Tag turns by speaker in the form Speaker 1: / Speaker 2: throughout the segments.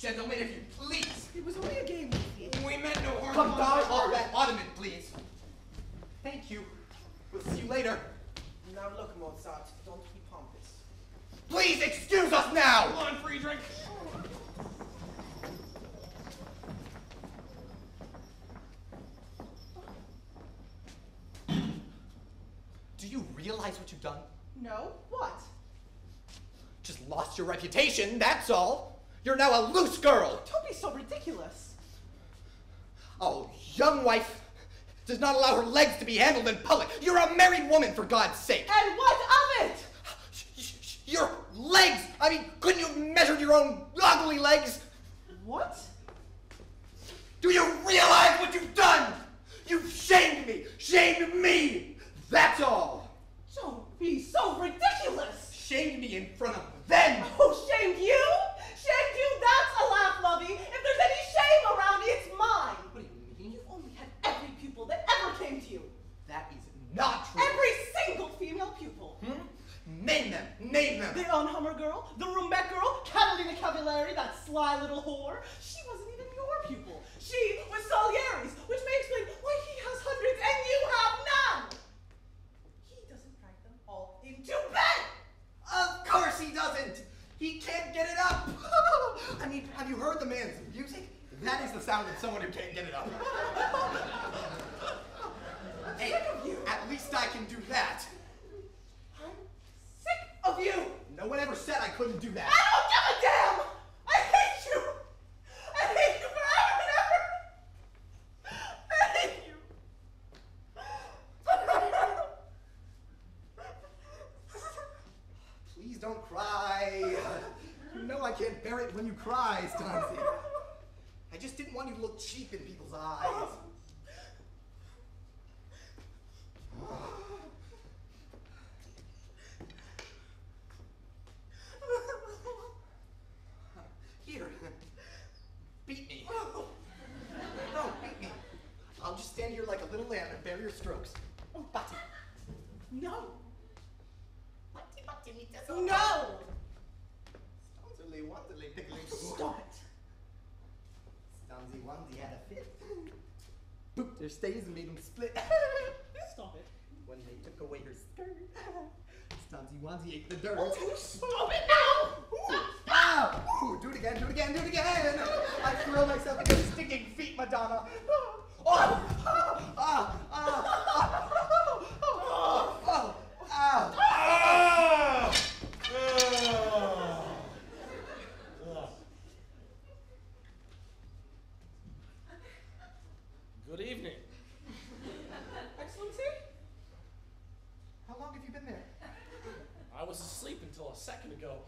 Speaker 1: Gentlemen, if you please.
Speaker 2: It was only a game.
Speaker 1: We meant no harm.
Speaker 3: Come down
Speaker 1: off that ottoman, please. Thank you. We'll see you later.
Speaker 2: Now look, Mozart, don't be pompous.
Speaker 1: Please excuse us now!
Speaker 4: Come on, free drink.
Speaker 1: Do you realize what you've done?
Speaker 2: No? What?
Speaker 1: Just lost your reputation, that's all. You're now a loose girl.
Speaker 2: Don't be so ridiculous.
Speaker 1: Oh, young wife does not allow her legs to be handled in public. You're a married woman, for God's sake.
Speaker 2: And what of it?
Speaker 1: Your legs! I mean, couldn't you have measured your own ugly legs?
Speaker 2: What?
Speaker 1: Do you realize what you've done? You've shamed me, that's all.
Speaker 2: Don't be so ridiculous.
Speaker 1: Shamed me in front of them.
Speaker 2: Oh, shamed you? Shamed you? That's a laugh, Lovey. If there's any shame around, it's mine.
Speaker 1: What do you mean?
Speaker 2: You've only had every pupil that ever came to you.
Speaker 1: That is not true.
Speaker 2: Every single female pupil.
Speaker 1: Name them, name them.
Speaker 2: The Unhummer girl, the Roomback girl, Catalina Cavallari, that sly little whore. She wasn't even your pupil. She was Salieri's, which may explain why he has hundreds and you have none. He doesn't drag them all into bed.
Speaker 1: Of course he doesn't. He can't get it up. I mean, have you heard the man's music? That is the sound of someone who can't get it up. Hey, at least I can do that.
Speaker 2: I'm sick of you.
Speaker 1: No one ever said I couldn't do that.
Speaker 2: I don't give a damn. I hate you. I hate you forever and ever. I hate you.
Speaker 1: Please don't cry. You know I can't bear it when you cry, Stanzi. I just didn't want you to look cheap in people's eyes. Here, beat me. No, beat me. I'll just stand here like a little lamb and bear your strokes. Oh, Batti.
Speaker 2: No.
Speaker 1: Batti, mi
Speaker 2: No.
Speaker 1: tesoro. Stanzily, wantily, pickling.
Speaker 2: Stop it.
Speaker 1: Stanzi, onesie had a fit. Booped their stays and made them split.
Speaker 2: Stop it.
Speaker 1: When they took away her skirt. Stanzi, onesie ate the dirt.
Speaker 2: Oh, stop it now.
Speaker 1: Ooh, ah! Ooh, do it again, do it again, do it again! I throw myself at your stinking feet, Madonna! Oh! Ah! Ah! Ah! Oh! Oh! Ow!
Speaker 4: Ah! Good evening.
Speaker 2: Excellency?
Speaker 1: How long have you been there?
Speaker 4: I was asleep until a second ago.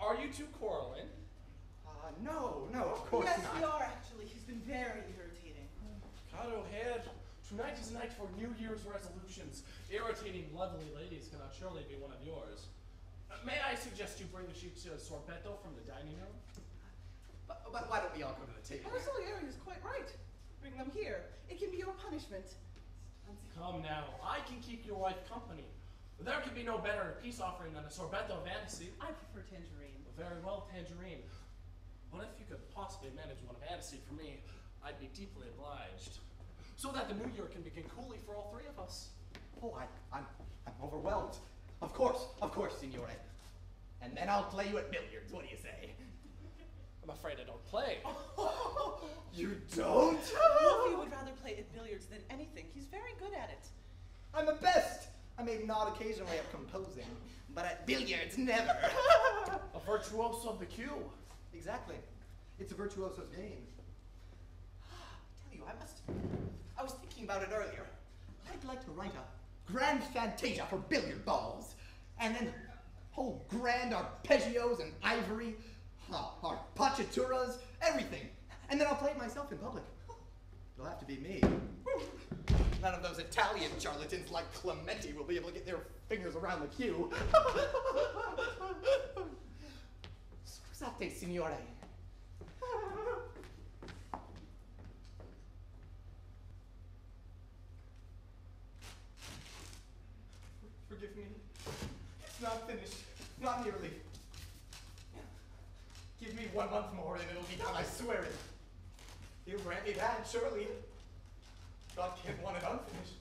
Speaker 4: Are you two quarreling?
Speaker 1: No, of course
Speaker 2: yes,
Speaker 1: not.
Speaker 2: we are actually. He's been very irritating.
Speaker 4: Caro head, tonight is a night for New Year's resolutions. Irritating lovely ladies cannot surely be one of yours. May I suggest you bring the sheep to sorbetto from the dining room?
Speaker 1: But why don't we all go to the table?
Speaker 2: Our Salieri is quite right. Bring them here. It can be your punishment.
Speaker 4: Come now, I can keep your wife company. There could be no better peace offering than a sorbetto fantasy.
Speaker 2: I prefer tangerine.
Speaker 4: Very well, tangerine. But if you could possibly manage one fantasy for me, I'd be deeply obliged. So that the new year can begin coolly for all three of us.
Speaker 1: Oh, I'm overwhelmed. Of course, signore. And then I'll play you at billiards. What do you say?
Speaker 4: I'm afraid I don't play.
Speaker 1: You don't?
Speaker 2: Wolfie would rather play at billiards than anything. He's very good at it.
Speaker 1: I'm the best. I may nod occasionally at composing, but at billiards, never.
Speaker 4: A virtuoso of the cue.
Speaker 1: Exactly. It's a virtuoso's game. Tell you, I was thinking about it earlier. I'd like to write a grand fantasia for billiard balls, and then whole grand arpeggios and ivory, arpacciaturas, everything. And then I'll play it myself in public. It'll have to be me. None of those Italian charlatans like Clementi will be able to get their fingers around the cue. Scusate, signore. Forgive me. It's not finished. Not nearly. Give me 1 month more and it'll be done, I swear it. You grant me that, surely. God can't want it unfinished.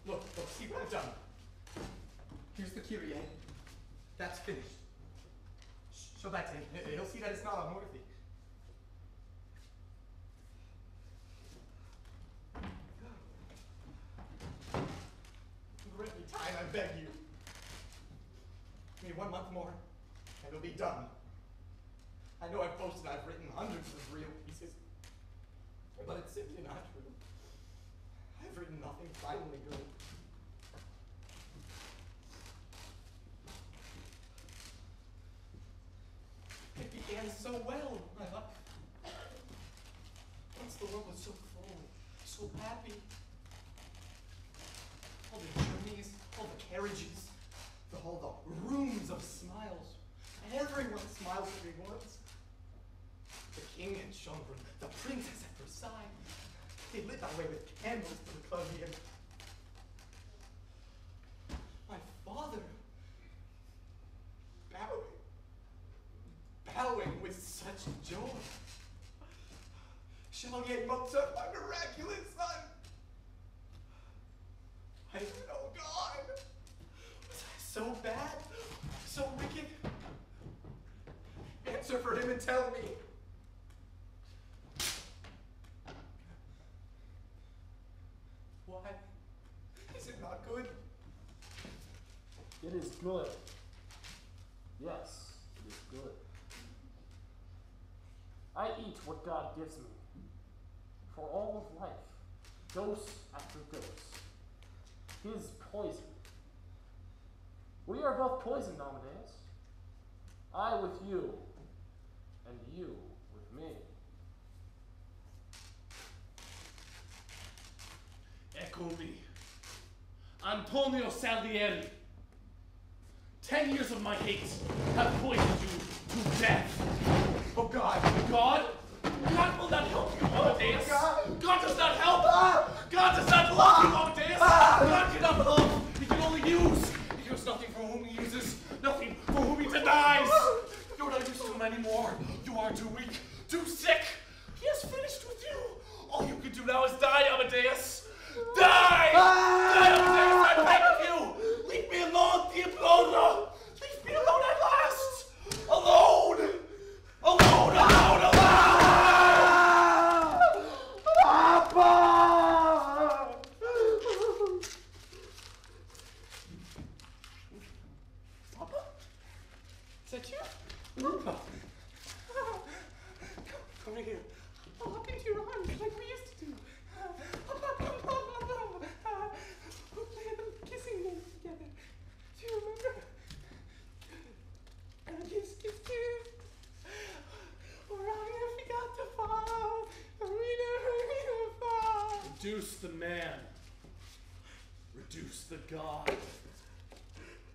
Speaker 1: Look, see what I've done. Here's the Kyrie. That's finished. Show that to him. He'll see that it's not unworthy. Grant me time, I beg you. Give me 1 month more, and it'll be done. I know I've written hundreds of real pieces, but it's simply not true. I've written nothing finally good. It began so well, my life. Once the world was so full, so happy. All the journeys, all the carriages, all the rooms of smiles. Everyone smiled at me once. The king had Schönbrunn, the princess at Versailles. They lit that way with candles to the clavier. My father, bowing with such joy. Chevalier Mozart, my miraculous son. I said, oh God, was I so bad, so wicked? Answer for him and tell me. Why? Is it not good?
Speaker 3: It is good. Yes, it is good. I eat what God gives me. For all of life, dose after dose. His poison. We are both poisoned, Amadeus. I with you, and you with me.
Speaker 4: Echo me. Antonio Salieri. 10 years of my hate have poisoned you to death.
Speaker 1: Oh God.
Speaker 4: God? God will not help you, Amadeus.
Speaker 1: God.
Speaker 4: God does not help. God does not love you, Amadeus. God cannot love. He can only use. He cares nothing for whom he uses, nothing for whom he denies. You're not used to him anymore. You are too weak, too sick. He has finished with you. All you can do now is die, Amadeus. Die! Die, Amadeus, I beg of you! Leave me alone, Diablosa! Leave me alone at last! Alone! Alone, alone, alone!
Speaker 3: Papa!
Speaker 4: Papa? Is that you? Papa. Come here. I'll hop into your arms like we used to do. We'll play the kissing game together. Do you remember? Kiss, kiss, kiss. Reduce the man. Reduce the god.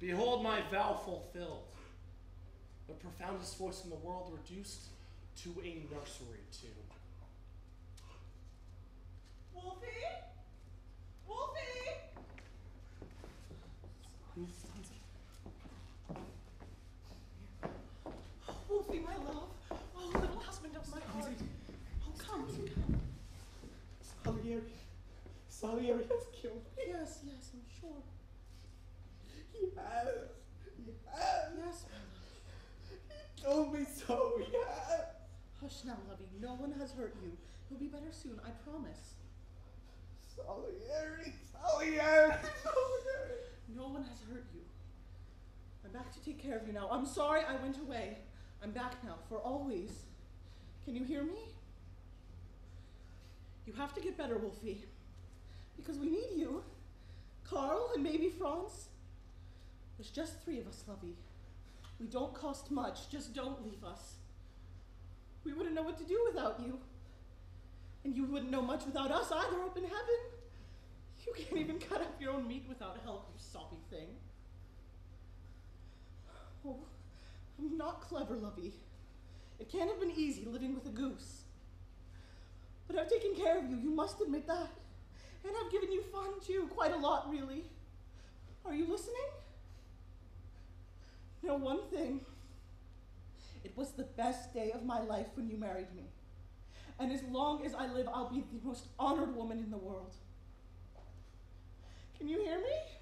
Speaker 4: Behold my vow fulfilled. The profoundest voice in the world reduced to a nursery tune.
Speaker 2: Wolfie? Wolfie? Wolfie, my love. Oh, little husband of my heart. Oh, come.
Speaker 1: Salieri has killed me.
Speaker 2: Yes, I'm sure.
Speaker 1: He has.
Speaker 2: Yes, my love.
Speaker 1: He told me so, he has.
Speaker 2: Hush now, lovey. No one has hurt you. You'll be better soon, I promise.
Speaker 1: Salieri.
Speaker 2: No one has hurt you. I'm back to take care of you now. I'm sorry I went away. I'm back now, for always. Can you hear me? You have to get better, Wolfie. Because we need you. Carl and maybe Franz. There's just 3 of us, lovey. We don't cost much, just don't leave us. We wouldn't know what to do without you. And you wouldn't know much without us either up in heaven. You can't even cut up your own meat without help, you soppy thing. Oh, I'm not clever, lovey. It can't have been easy living with a goose. But I've taken care of you, you must admit that. And I've given you fun too, quite a lot really. Are you listening? Now one thing, was the best day of my life when you married me. And as long as I live, I'll be the most honored woman in the world. Can you hear me?